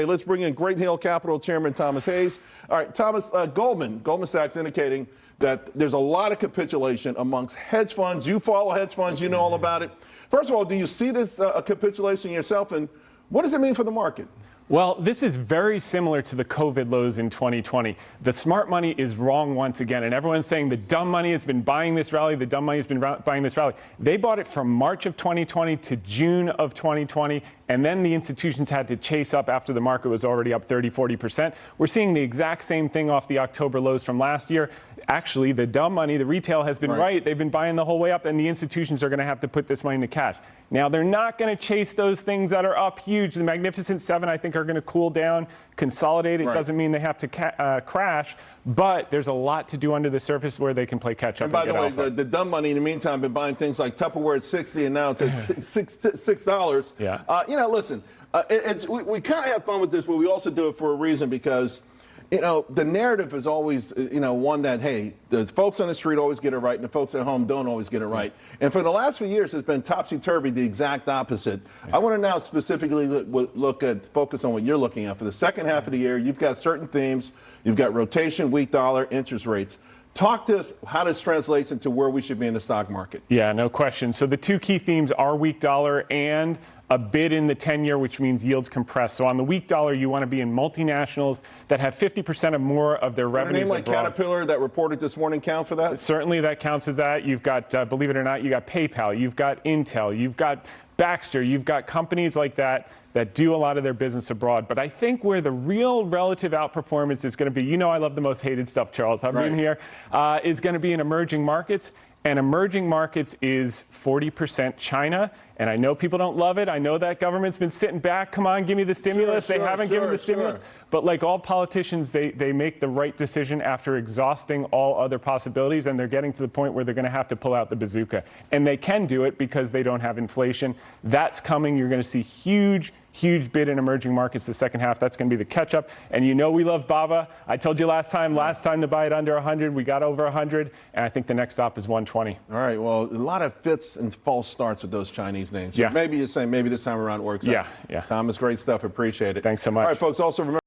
Hey, let's bring in Great Hill Capital Chairman Thomas Hayes. All right, Thomas, Goldman Sachs indicating that there's a lot of capitulation amongst hedge funds. You follow hedge funds, you know all about it. First of all, do you see this capitulation yourself, and what does it mean for the market? Well, this is very similar to the COVID lows in 2020. The smart money is wrong once again, and everyone's saying the dumb money has been buying this rally, the dumb money has been buying this rally. They bought it from March of 2020 to June of 2020, and then the institutions had to chase up after the market was already up 30-40%. We're seeing the exact same thing off the October lows from last year. Actually, the dumb money, the retail has been right. They've been buying the whole way up, and the institutions are going to have to put this money into cash. Now, they're not going to chase those things that are up huge. The Magnificent Seven, I think, are going to cool down, consolidate. It doesn't mean they have to crash, but there's a lot to do under the surface where they can play catch up. And by the way, the dumb money in the meantime have been buying things like Tupperware at 60, and now it's at $6. Yeah. You know, listen, we kind of have fun with this, but we also do it for a reason because, you know, the narrative is always, you know, one that, hey, the folks on the street always get it right and the folks at home don't always get it right. And for the last few years, it's been topsy-turvy, the exact opposite. I want to now specifically focus on what you're looking at. For the second half of the year, you've got certain themes. You've got rotation, weak dollar, interest rates. Talk to us how this translates into where we should be in the stock market. Yeah, no question. So the two key themes are weak dollar and a bid in the 10-year, which means yields compress. So on the weak dollar, you want to be in multinationals that have 50% or more of their revenues abroad. A name like Caterpillar that reported this morning count for that? Certainly that counts as that. You've got, believe it or not, you got PayPal, you've got Intel, you've got Baxter, you've got companies like that that do a lot of their business abroad. But I think where the real relative outperformance is going to be, you know I love the most hated stuff, Charles, I've been here, is going to be in emerging markets. And emerging markets is 40% China. And I know people don't love it. I know that government's been sitting back. Come on, give me the stimulus. They haven't given the stimulus. But like all politicians, they make the right decision after exhausting all other possibilities. And they're getting to the point where they're going to have to pull out the bazooka. And they can do it because they don't have inflation. That's coming. You're going to see huge bid in emerging markets the second half. That's going to be the catch-up. And you know we love BABA. I told you last time to buy it under 100. We got over 100. And I think the next stop is 120. All right. Well, a lot of fits and false starts with those Chinese names. Yeah. Maybe you're saying maybe this time around it works out. Yeah. Thomas, great stuff. Appreciate it. Thanks so much. All right, folks. Also remember.